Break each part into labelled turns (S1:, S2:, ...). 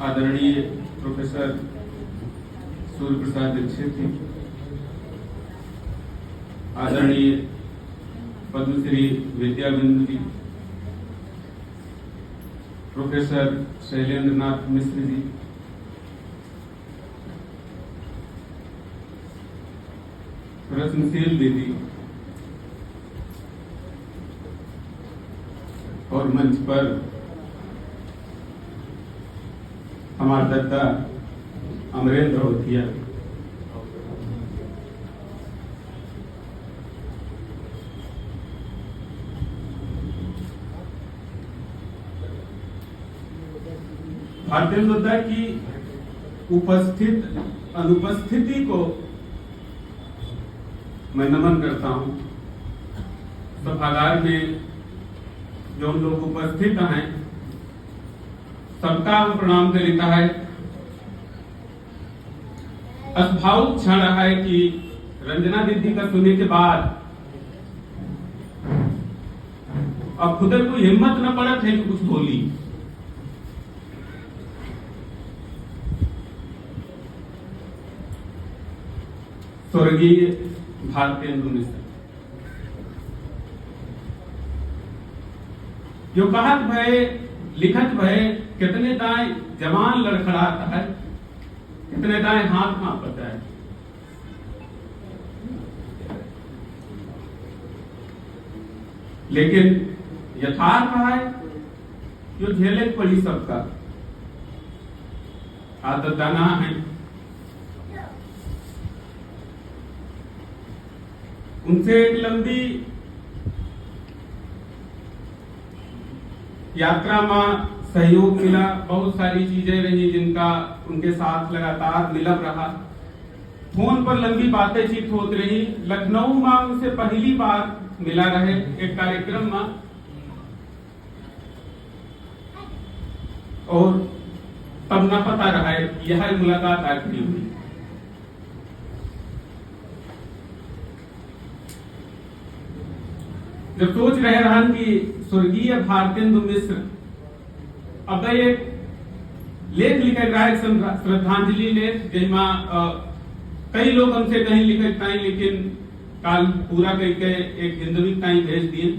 S1: आदरणीय प्रोफेसर सूर्य प्रसाद दीक्षित जी, आदरणीय पद्मश्री विद्याबिंदु जी, प्रोफेसर शैलेंद्र नाथ मिश्र जी, रत्नशील दीदी और मंच पर हमारे दत्ता अमरेंद्र होतिया, भारतीय जनता की उपस्थित अनुपस्थिति को मैं नमन करता हूं। सभागार में जो लोग उपस्थित हैं सबका हम प्रणाम करता है। अस्भावुक क्षण है कि रंजना दीदी का सुनने के बाद अब खुद को हिम्मत न पड़त है कि कुछ बोली। स्वर्गीय भारतेंदु मिश्र जो कहत भय लिखत भय कितने दाएं जवान लड़खड़ाता है, कितने दाएं हाथ कांपता है। लेकिन यथार्थ है जो झेले पड़ी सबका आदत दाना है। उनसे एक लंबी यात्रा में सहयोग मिला, बहुत सारी चीजें रही जिनका उनके साथ लगातार मिलब रहा। फोन पर लंबी बातचीत होती रही। लखनऊ में उनसे पहली बार मिला रहे एक कार्यक्रम में, और तब न पता रहा यह मुलाकात आखिरी हुई। जब सोच रहे रहन कि स्वर्गीय भारतेंदु मिश्र अब एक लेख लिखे रहा, श्रद्धांजलि लेख, जिसमें कई लोग हमसे कहीं लिखे ताई, लेकिन काल पूरा करके एक हिंदवी ताई भेज दिए।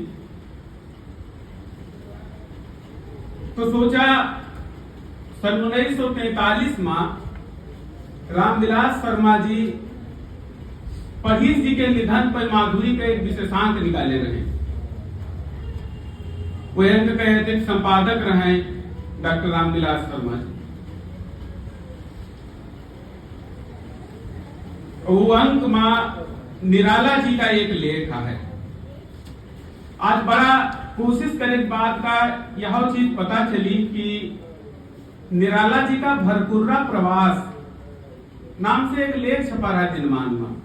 S1: तो सोचा सन 1943 में रामविलास शर्मा जी पढ़ीस जी के निधन पर माधुरी का एक विशेषांक निकाले रहे। वो अंक के अध्यक्ष संपादक रहे डॉक्टर रामविलास शर्मा जी। वो अंक में निराला जी का एक लेख है। आज बड़ा कोशिश करने के बाद का यह चीज पता चली कि निराला जी का भरकुर्रा प्रवास नाम से एक लेख छपा रहा दिनमान में।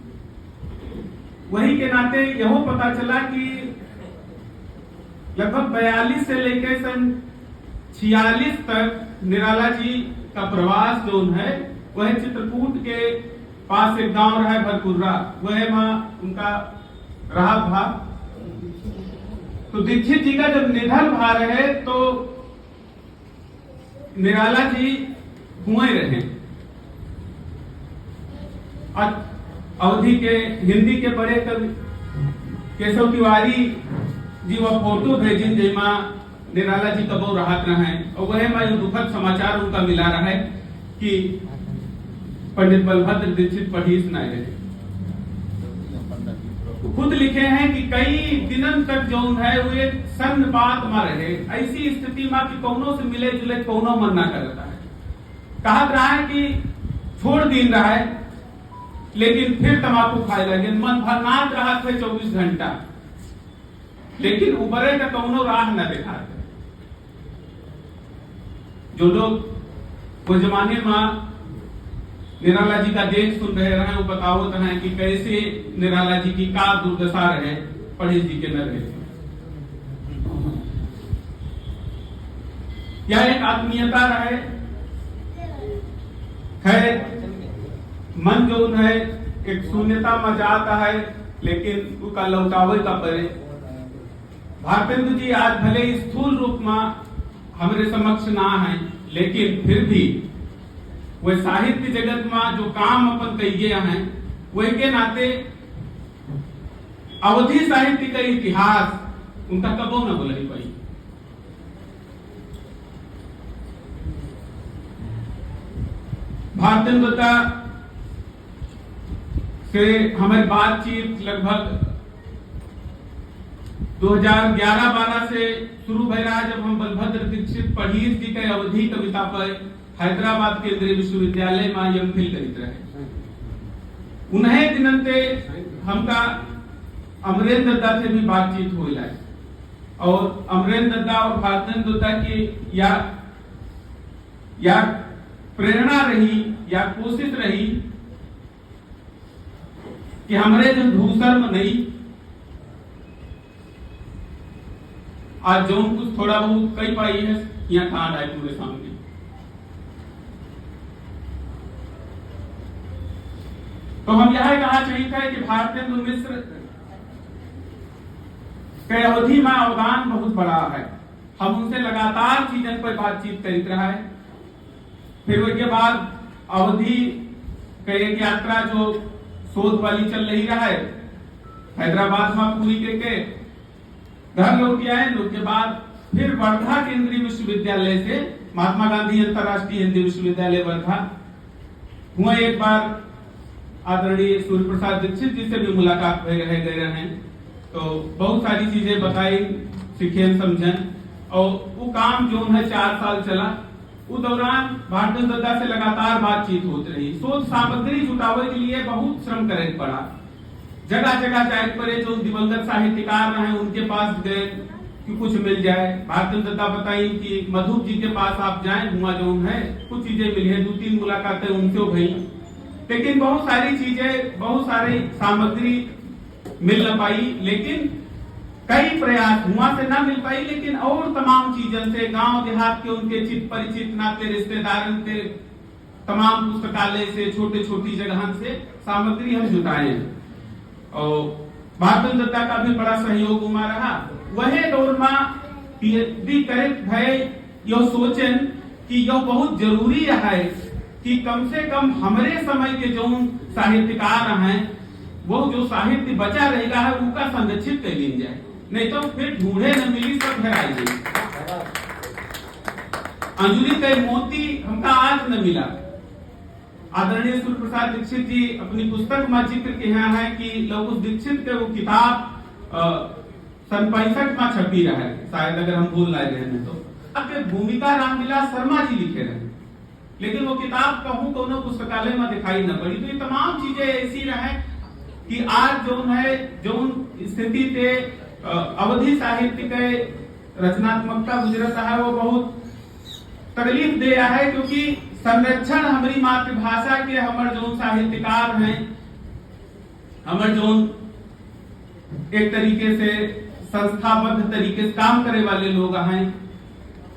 S1: वही के नाते यह पता चला कि लगभग 42 से लेकर सन 46 तक निराला जी का प्रवास जो है वह चित्रकूट के पास एक गांव रहा है भरकुर्रा, वह मां उनका रहा था। तो दीक्षित जी का जब निधन भा रहे तो निराला जी कुएं रहे। अवधि के हिंदी के बड़े कवि केशव तिवारी जी वह फोटो भेजी जिसमें निराला जी कबो राहत रहे, और वह में दुखद समाचार उनका मिला रहा है कि पंडित बलभद्र दीक्षित पढ़ीस न रहे। खुद लिखे हैं कि कई दिनों तक जो है वे सन्नपात में रहे, ऐसी स्थिति में कि कौनों से मिले जुले कौनों मन ना करता है। कहा रहा है कि छोड़ दिन रहा है, लेकिन फिर तंबाकू खाए लगे। मन भरनाथ रहा थे 24 घंटा, लेकिन उबरे का कौनो राह न दिखाते। जो लोग वो जमाने में निराला जी का देख सुन रहे रहे, वो बतावत है कि कैसे निराला जी की का दुर्दशा रहे, पढ़ीस जी के न रहे। यह एक आत्मीयता रहे। खैर मन जो है एक शून्यता में जाता है, लेकिन उसका लौटावे का परे। भारतेंदु जी आज भले स्थूल रूप में हमारे समक्ष ना है, लेकिन फिर भी वह साहित्य जगत में जो काम अपन कहिए हैं वही के नाते अवधि साहित्य का इतिहास उनका कबो न बोल पाई। भारतेंद्रता से हमारी बातचीत लगभग 2011-12 से शुरू भय रहा, जब हम बलभद्र दीक्षित पढ़ीर जी के अवधि कविता पर हैदराबाद केंद्रीय विश्वविद्यालय में एमफिल करित रहे। उन्हें दिनंते हमका अमरेंद्र दत्ता से भी बातचीत हो जाए और अमरेंद्र दत्ता और भारतेंद्र दत्ता की या प्रेरणा रही या कोशिश रही कि हमारे जो धूसर में नहीं आज जो कुछ थोड़ा बहुत कई पाई है यहाँ कांड आए पूरे सामने। तो हम यह कहा चाहिए था कि भारतेंद्र मिश्र के अवधि में अवदान बहुत बड़ा है। हम उनसे लगातार चीजन पर बातचीत करते रहा है। फिर उसके बाद अवधि के एक यात्रा जो शोध वाली चल रही रहा है हैदराबाद में पूरी करके घर लौट आए। लोग के बाद फिर वर्धा केंद्रीय विश्वविद्यालय से महात्मा गांधी अंतर्राष्ट्रीय हिंदी विश्वविद्यालय वर्धा हुआ। एक बार आदरणीय सूर्य प्रसाद दीक्षित जी से भी मुलाकात गए रहे, तो बहुत सारी चीजें बताई, सीखे, समझन। और वो काम जो है 4 साल चला। उस दौरान भारतेंद्र दत्ता से लगातार बातचीत होती रही। शोध सामग्री जुटावे के लिए बहुत श्रम करे पड़ा। जगह जगह जाए पड़े, जो दिवंगत साहित्यकार रहे उनके पास गए कि कुछ मिल जाए। भारतेंद्र दत्ता बताई कि मधुप जी के पास आप जाएं, हुआ जो है कुछ चीजें मिली है, 2-3 मुलाकातें उनसे भई, लेकिन बहुत सारी चीजें, बहुत सारी सामग्री मिल न पाई। लेकिन कई प्रयास हुआ से ना मिल पाई, लेकिन और तमाम चीजों से गांव देहात के उनके चित परिचित नाते रिश्तेदारों के तमाम पुस्तकालय से छोटे छोटी जगह से सामग्री हम जुटाए हैं। और भारतेंद्र दत्ता का भी बड़ा सहयोग हुआ रहा। वह दौर में पीएचडी करे भय यो सोचन कि यह बहुत जरूरी है कि कम से कम हमारे समय के जो साहित्यकार हैं वो जो साहित्य बचा रहेगा है उसका संरक्षित कर ली जाए, नहीं तो फिर ढूंढे न मिली सब हेराई गई। अंजुरी के मोती हमका आज न मिला। आदरणीय सूर्य प्रसाद दीक्षित जी अपनी पुस्तक में जिक्र किया है कि लौकुश दीक्षित के वो किताब 65 में छपी रहा है, शायद अगर हम भूल रहे हैं तो। अब भूमिका रामविलास शर्मा जी लिखे रहे, लेकिन वो किताब कहूं कोनो पुस्तकालय में दिखाई न पड़ी। तो ये तमाम चीजें ऐसी रहे कि आज जो है जो स्थिति से अवधि साहित्य के रचनात्मकता गुजरत है वो बहुत तकलीफ दे रहा है, क्योंकि संरक्षण हमारी मातृभाषा के हमारे जो साहित्यकार हैं, हमारे जो एक तरीके से संस्थाबद्ध तरीके से काम करे वाले लोग हैं,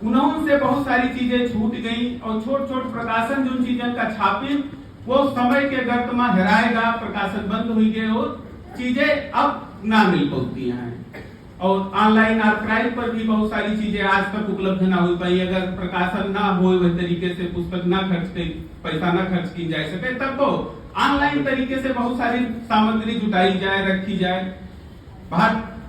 S1: उन्होंने बहुत सारी चीजें छूट गई। और छोट छोट प्रकाशन जो चीजों का छापे वो समय के गर्त में हेराएगा, प्रकाशन बंद हुई गए और चीजें अब ना मिल पाती हैं। और ऑनलाइन आर्काइव पर भी बहुत सारी चीजें आज तक उपलब्ध ना हो पाई। अगर प्रकाशन ना हो वह तरीके से पुस्तक ना पैसा ना खर्च की जा सके, तब तो ऑनलाइन तरीके से बहुत सारी सामग्री जुटाई जाए, रखी जाए।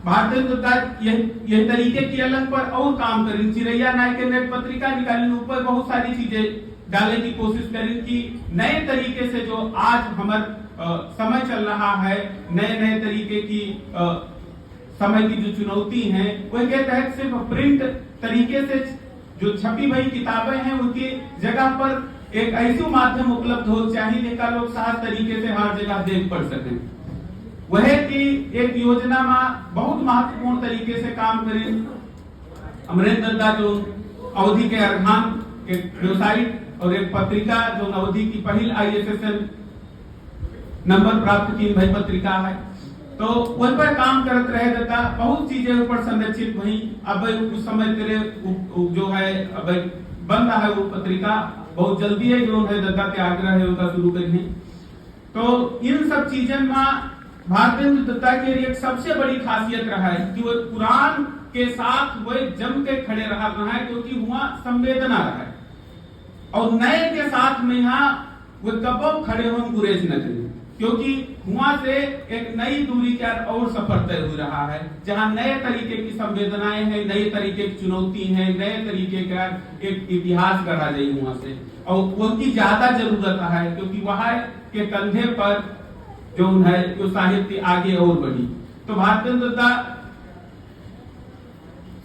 S1: भारतेंद्र दत्ता यह तरीके की अलग पर और काम करें। चिरैया नायक के नेट पत्रिका निकाली, ऊपर बहुत सारी चीजें डालने की कोशिश करें कि नए तरीके से जो आज हमारे समय चल रहा है, नए नए तरीके की समय की जो चुनौती है वह के तहत सिर्फ प्रिंट तरीके से जो छपी हुई किताबें हैं उनकी जगह पर एक ऐसा माध्यम उपलब्ध हो चाहिए जिसका लोग सहज तरीके से हर जगह देख पढ़ सकें। वह की एक योजना में बहुत महत्वपूर्ण तरीके से काम करें। अमरेंद्र दत्ता जो अवधि के अर्धान एक वेबसाइट और एक पत्रिका जो अवधि की पहली ISSN नंबर प्राप्त की भाई पत्रिका है, तो वह पर काम करते रहे दत्ता। बहुत चीजें ऊपर संरक्षित हुई। अब कुछ समय तेरे जो है अब बन रहा है वो पत्रिका, बहुत जल्दी है जो है दत्ता के आग्रह है उसका शुरू करेंगे। तो इन सब चीजों में भारतेंद्र दत्ता की एक सबसे बड़ी खासियत रहा है कि वह कुरान के साथ वह जम के खड़े रहा है, क्योंकि वहां संवेदना रहा है। और नए के साथ में यहाँ वो कब खड़े हो गुरेज न करें, क्योंकि वहां से एक नई दूरी का और सफर तय हो रहा है, जहां नए तरीके की संवेदनाएं हैं, नए तरीके की चुनौती है, नए तरीके का एक इतिहास गढ़ा जाए वहां से, और उनकी ज्यादा जरूरत है, क्योंकि वहां के कंधे पर जो है जो साहित्य आगे और बढ़ी। तो भारतीय जनता दल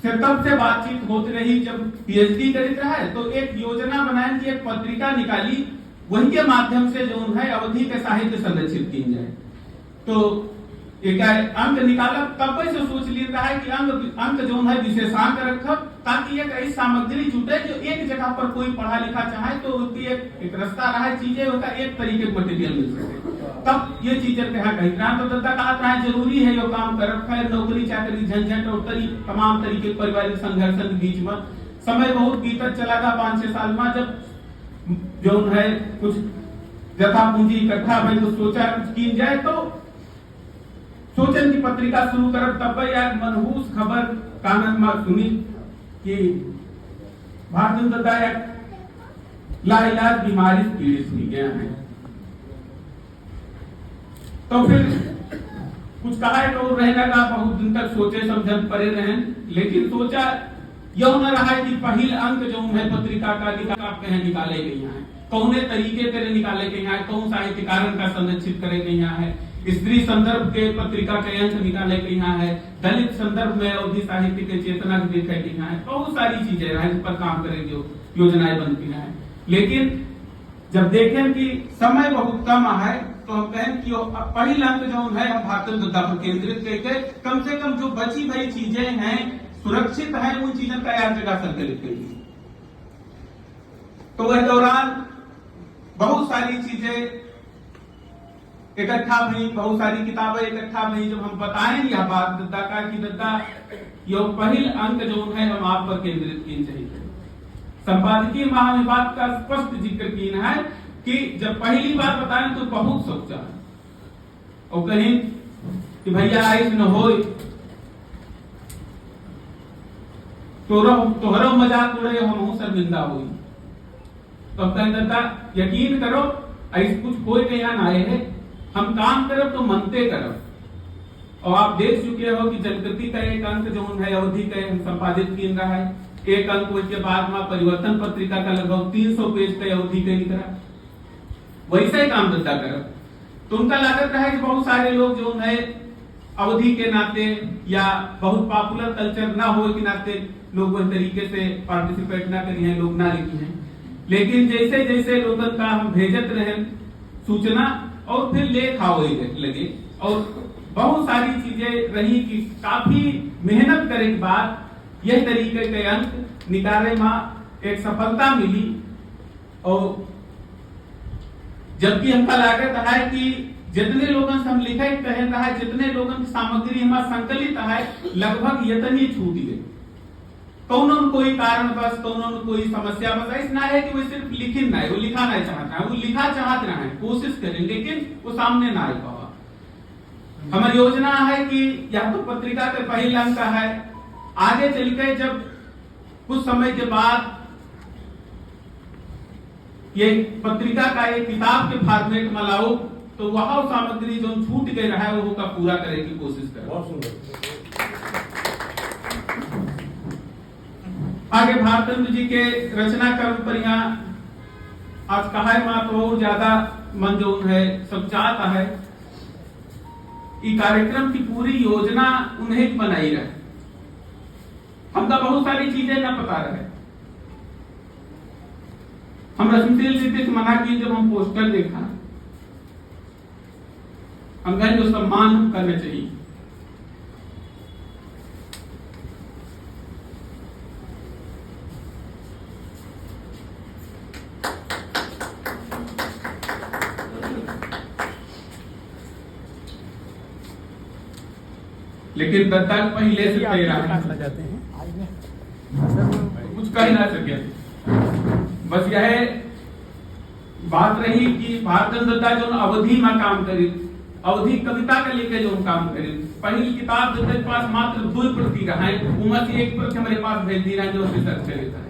S1: से तब से बातचीत होती रही, जब पीएचडी करते रहे तो एक योजना बनाई कि एक पत्रिका निकाली, वही के माध्यम से जो है अवधि के साहित्य संरक्षित की जाए। तो एक अंक निकाला, तब से सोच लिया है कि अंक जो है विशेषांक रखब, ताकि एक ऐसी सामग्री जुटे जो एक जगह पर कोई पढ़ा लिखा चाहे तो उसकी एक रास्ता रहा, चीजें होता एक तरीके मटेरियल मिल सके। तब ये चीजें कहा कही क्रांतिदत्ता कहा जरूरी है, यो काम कर है, नौकरी चाकरी झंझट और तमाम तरीके पारिवारिक संघर्ष के बीच में समय बहुत बीतत चला गया। 5-6 साल में जब जो है कुछ जथा पूंजी इकट्ठा में तो सोचा कुछ की जाए, तो सोचन की पत्रिका शुरू कर, तब यार मनहूस खबर कानन में सुनी कि भारतीय जनता एक लाइलाज बीमारी से पीड़ित हो गया है। तो फिर कुछ कहा तो रहने का बहुत दिन तक सोचे समझन पड़े रहे, लेकिन सोचा यह न रहा कि पहले अंक जो है पत्रिका का निकाले गई है, कौने तरीके से निकाले गए हैं, कौन साहित्यकारण का संरक्षित करे गए हैं, स्त्री संदर्भ के पत्रिका के अंक निकाले गए हैं, दलित संदर्भ में अवधि साहित्य के चेतना देखे गई हैं, बहुत सारी चीजें हैं जिस पर काम करेंगे, योजनाएं बनती हैं। लेकिन जब देखें कि समय बहुत कम है, तो हम कहें कि पहला अंक जो है हम भारतीय जनता पर केंद्रित करके कम से कम जो बची हुई चीजें हैं सुरक्षित है, उन चीजों का एक जगह संकलित करिए। तो वह दौरान बहुत सारी चीजें इकट्ठा हुई, बहुत सारी किताबें इकट्ठा हुई। जब हम बताएं यह बात दत्ता का कि दत्ता यो पहल अंक जो है हम आप पर केंद्रित की चाहिए। संपादकीय महाविभाग का स्पष्ट जिक्र किया है कि जब पहली बार बताएं तो बहुत सोचा और कहीं कि भैया ऐसा न हो, तोहरो मजाक उड़े हम शर्मिंदा हुई। तो कहीं दत्ता यकीन करो ऐसे कुछ कोई के यहाँ आए है, हम काम करब तो मनते करब। और आप देख चुके हो कि जनगति का एक अंक जो है अवधि का संपादित किया रहा है, एक अंक उसके बाद में परिवर्तन पत्रिका का लगभग 300 पेज का अवधि का निकला, वैसा ही काम दत्ता करब। तो उनका लागत रहा कि बहुत सारे लोग जो है अवधि के नाते या बहुत पॉपुलर कल्चर ना हो के नाते लोग वह तरीके से पार्टिसिपेट ना करी हैं, लोग ना लिखी हैं। लेकिन जैसे जैसे लोगों का हम भेजत रहे सूचना और फिर लेख आओ लगे, और बहुत सारी चीजें रही कि काफी मेहनत करे के बाद यह तरीके के अंक निकाले में एक सफलता मिली। और जबकि हमका लागत है कि जितने लोगों से हम लिखे कहे रहा है, जितने लोगों की सामग्री हमारा संकलित है, लगभग इतनी छूट गई। कौन कोई कारण बस, कौन कोई समस्या बस, ऐसा ना है कि वो सिर्फ लिखिन ना है, वो लिखा नहीं चाहता है, वो लिखा चाहते रहे हैं, कोशिश करें, लेकिन वो सामने ना आ पावा। हमारी योजना है कि यह तो पत्रिका के पहला अंक है, आगे चल के जब कुछ समय के बाद ये पत्रिका का एक किताब के फॉर्मेट में लाओ, तो वह सामग्री जो छूट गई रहा है वो का पूरा करने की कोशिश करें। आगे भारतेंद्र जी के रचना कर्म पर यहाँ आज कहा तो और ज्यादा मन जो है सब चाहता है। ये कार्यक्रम की पूरी योजना उन्हें बनाई रहे, हमका बहुत सारी चीजें न पता रहे। हम रश्मिशील रीति से मना किए, जब हम पोस्टर देखा हम कहें जो सम्मान हम करना चाहिए। लेकिन दत्ता पहले से तैयार जाते हैं, कुछ कह ना सके। बस यह बात रही कि भारतीय दत्ता जो अवधि में काम करी, अवधि कविता के लेके जो काम करी। पहली किताब दत्ता के पास मात्र 2 प्रति रहा है, उमर से 1 प्रति हमारे पास भेज दी रहा है जो रिसर्च करता है।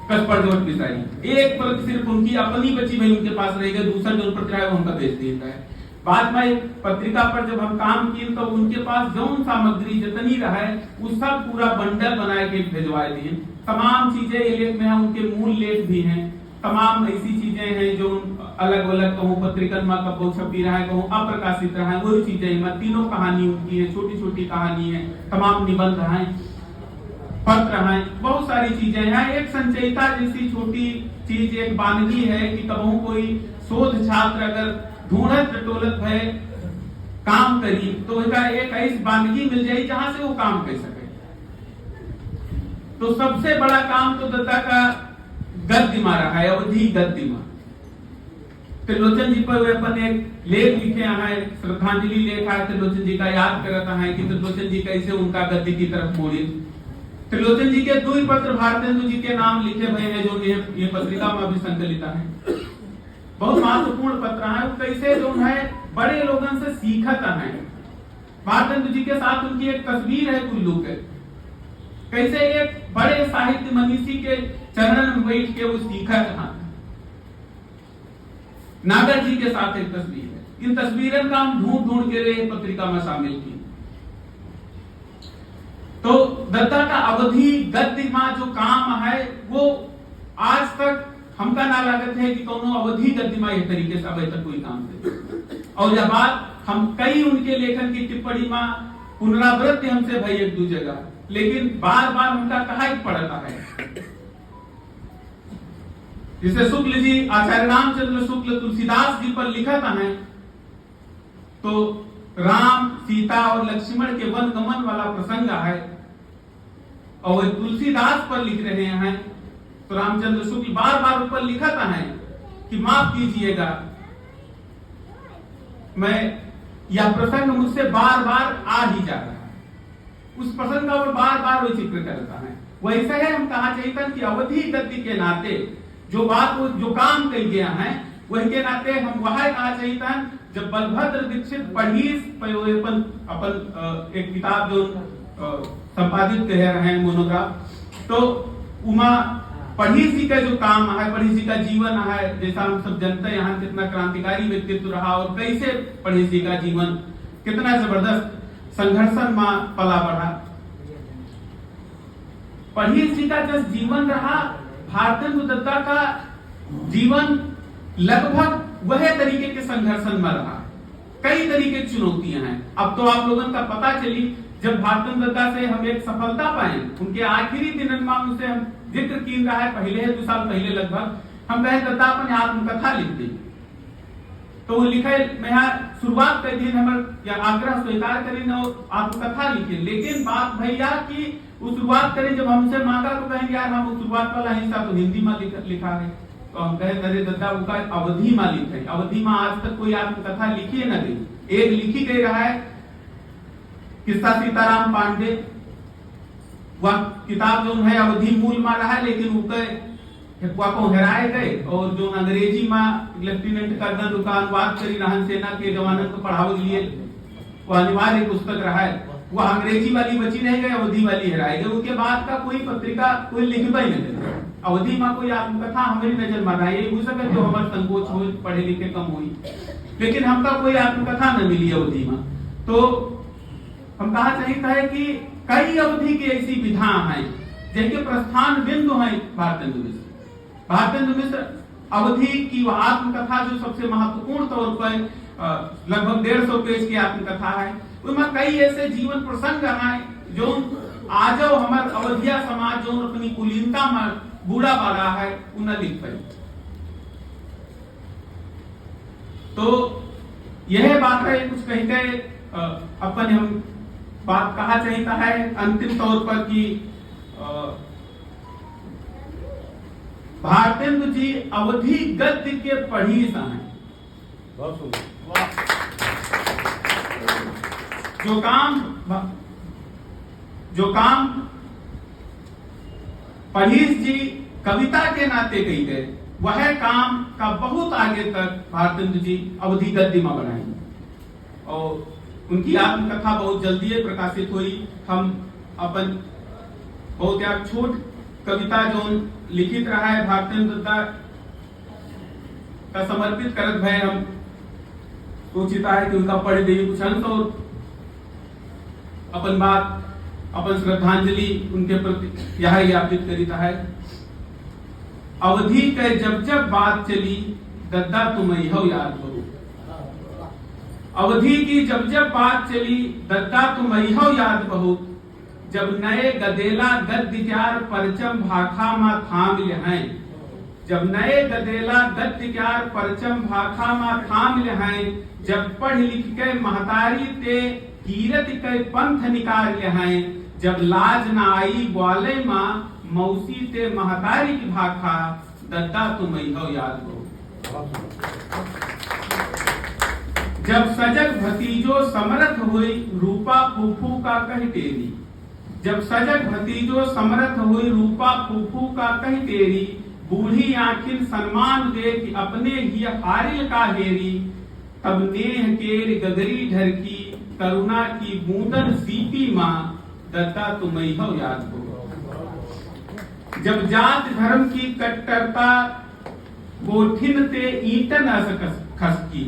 S1: कसपरजोट पिसाई, एक प्रति सिर्फ उनकी अपनी बची भाई उनके पास रहेगा, दूसरा जो प्रति है वो हमका बेच देता है। बाद में पत्रिका पर जब हम काम किए तो उनके पास जौन सामग्री जितनी रहे वो सब पूरा बंडल बना के भिजवा दिए। तमाम चीजें ये लेख में हैं, उनके मूल लेख भी हैं, तमाम ऐसी चीजें हैं जो अलग अलग कहूँ पत्रिकन में कबो छपी रहा है, कहूँ अप्रकाशित रहा है, वही चीजें तीनों कहानी उनकी है, छोटी छोटी कहानी है, तमाम निबंध हैं, पत्र हैं, बहुत सारी चीजें हैं। एक संचयिता जैसी छोटी चीज एक वानगी है कि कबहू कोई शोध छात्र अगर ढूंढत टटोलत है काम करी तो उनका एक ऐसी वानगी मिल जाए जहां से वो काम कर सके। तो सबसे बड़ा काम तो दत्ता का गद्यमा रहा है, अवधि गद्यमा। त्रिलोचन जी पर अपन एक लेख लिखे हैं, श्रद्धांजलि लेख है त्रिलोचन जी का, याद करता है कि त्रिलोचन जी कैसे उनका गद्य की तरफ मोड़ी। त्रिलोचन जी के 2 पत्र भारतेंदु जी के नाम लिखे हुए हैं जो ये पत्रिका में भी संकलित है। बहुत महत्वपूर्ण पत्र है, वो कैसे जो है बड़े लोगों से सीखत है। भारतेंदु जी के साथ उनकी एक तस्वीर है कुल्लू के, कैसे एक बड़े साहित्य मनीषी के चरणन में बैठ के वो सीखत है। नागर जी के साथ एक तस्वीर है, इन तस्वीरों का हम ढूंढ ढूंढ के पत्रिका में शामिल की। तो दत्ता का अवधि गद्यमा जो काम है वो आज तक हमका ना लागत है कि कोनो अवधि गद्यमा इस तरीके से अभी तक कोई काम करे। और जब बात हम कई उनके लेखन की टिप्पणी में पुनरावृत्ति हमसे भाई एक दो जगह, लेकिन बार बार उनका कहा ही पड़ता है। जिसे शुक्ल जी आचार्य रामचंद्र शुक्ल तुलसीदास जी पर लिखत है, तो राम सीता और लक्ष्मण के वन गमन वाला प्रसंग है और तुलसीदास पर लिख रहे हैं, तो रामचंद्र शुक्ल बार बार ऊपर लिखत है कि माफ कीजिएगा, मैं यह प्रसंग मुझसे बार बार आ ही जा रहा है। उस प्रसंग का वो बार बार वो जिक्र करता है। वैसे है हम कहा चाहिए कि अवधि गद्य के नाते जो बात जो काम कही गया है वही के नाते हम वह कहा चाहिए जब बलभद्र दीक्षित पढ़ीस अपन एक किताब जो संपादित कह रहे हैं मोनोग्राफ, तो उमा पढ़ीस जी का जो काम है, पढ़ीस जी का जीवन है, जैसा हम सब जानते हैं यहाँ कितना क्रांतिकारी व्यक्तित्व रहा और कैसे पढ़ीस जी का जीवन कितना जबरदस्त संघर्षण में पला बढ़ा। पढ़ीस जी का जिस जीवन रहा, भारतेंदु दत्ता का जीवन लगभग वह तरीके के संघर्षण में रहा। कई तरीके की चुनौतियां हैं। अब तो आप लोगों का पता चली जब भारतेंदु दत्ता से हम एक सफलता पाए, उनके आखिरी दिन में उनसे हम जिक्र की रहा है, पहले 2 साल पहले लगभग हम कहे दत्ता अपन आत्मकथा लिख दी, तो वो लिखे मैं यहाँ शुरुआत कर दी, हमारे आग्रह स्वीकार करें और आत्मकथा लिखे। लेकिन बात भैया की वो शुरुआत करें, जब हमसे मांगा तो कहेंगे यार हम शुरुआत वाला हिस्सा तो हिंदी में लिखा है, तो हम कहे अरे दत्ता उनका अवधि में लिखा है। अवधि में आज तक कोई आत्मकथा लिखी है न गई। एक लिखी गई रहा है किस्सा सीताराम पांडे, वह किताब जो है अवधि मूल में रहा है, लेकिन को हराए गए और जो अंग्रेजी में लेफ्टिनेंट कर्नल का अनुवाद करी रहन सेना के जवानों को पढ़ावे के लिए वो अनिवार्य पुस्तक रहा है, वो अंग्रेजी वाली बची रह गई, अवधि वाली हराए गई। उसके बाद का कोई पत्रिका कोई लिखता ही नहीं, अवधि में कोई आत्मकथा हमारी नजर में रहा है। हो सके जो हमारे संकोच हो, पढ़े लिखे कम हुई, लेकिन हमका कोई आत्मकथा न मिली अवधि में। तो हम कहा चाहिए है कि कई अवधि की ऐसी विधा है जिनके प्रस्थान बिंदु है भारतेंदु मिश्र। भारतेंदु मिश्र अवधि की वह आत्मकथा जो सबसे महत्वपूर्ण तौर पर लगभग 150 पेज की आत्मकथा है, उसमें कई ऐसे जीवन प्रसंग हैं जो आज हमारे अवधिया समाज जो अपनी कुलीनता में बूढ़ा बाड़ा है उन्हें लिख पाई। तो यह बात है कुछ कहीं के अपन हम बात कहा चाहिए है अंतिम तौर पर कि भारतेंदु जी अवधि गद्य के पढ़ीस हैं। जो काम पढ़ीस जी कविता के नाते कही गए, वह काम का बहुत आगे तक भारतेंदु जी अवधि गद्य में बनाएंगे और उनकी आत्मकथा बहुत जल्दी प्रकाशित हुई। हम अपन बहुत यार छोट कविता जो लिखित रहा है भारतेंद्र दत्ता का समर्पित करत भय हम सोचित है कि उनका पढ़ दिए कुछ अंश और अपन बात अपन श्रद्धांजलि उनके प्रति यह ज्ञापित करिता है। अवधि के जब जब बात चली दद्दा तुम यह याद करो। अवधि की जब जब बात चली दद्दा तुम यह याद बहुत। जब नए गदेला गद्दिकार परचम भाखा मा थाम हैं। जब नए गदेला गद्दिकार परचम भाखा मा थाम हैं। जब पढ़ लिख के महतारी ते कीरत के पंथ निकाल हैं। जब लाज न आई ग्वाले माँ मौसी ते महतारी की भाखा दद्दा तुम यह याद करो। जब सजग भतीजो समरथ हुई रूपा फूफू का कह तेरी। जब सजग भतीजो समरथ हुई रूपा फूफू का कह तेरी। बूढ़ी आखिर सम्मान दे कि अपने ही हारिल का हेरी। तब नेह केर गगरी ढरकी करुणा की बूंदन सीपी माँ दद्दा तुम यह याद करो। जब जात धर्म की कट्टरता कोठिन ते ईंटन अस खसकी।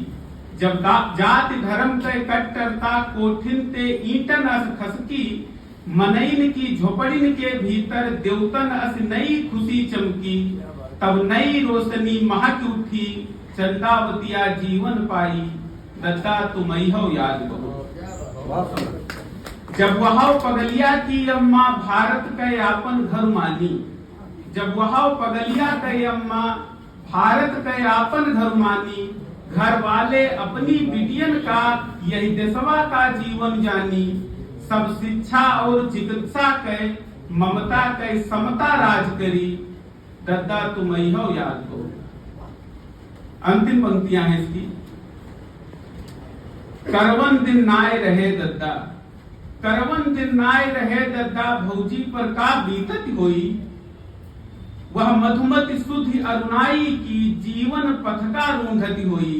S1: जब जात धर्म ते कट्टरता कोठिन ते ईंटन अस खसकी। मनैन की झोपड़िन के भीतर देवतन अस नई खुशी चमकी। तब नई रोशनी महक उठी चंदावतिया जीवन पाई दद्दा तुम यह याद करो। जब वह पगलिया की अम्मा भारत के आपन घर मानी। जब वह पगलिया के अम्मा भारत के आपन घर मानी। घर वाले अपनी बिटियन का यही देशवा का जीवन जानी। सब शिक्षा और चिकित्सा के ममता के समता राज करी दद्दा तुम यह याद करो। अंतिम पंक्तियां हैं इसकी। करवन दिन नाय रहे दद्दा। करवन दिन नाय रहे दद्दा भौजी पर का बीतत होई। वह मधुमति सुधि अरुणाई की जीवन पथका रूंधती हुई।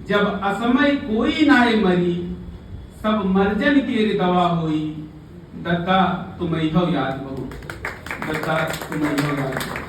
S1: जब असमय कोई नाय मरी सब मर्जन के दवा हुई दद्दा तुम यह याद करो। दद्दा तुम यह याद करो।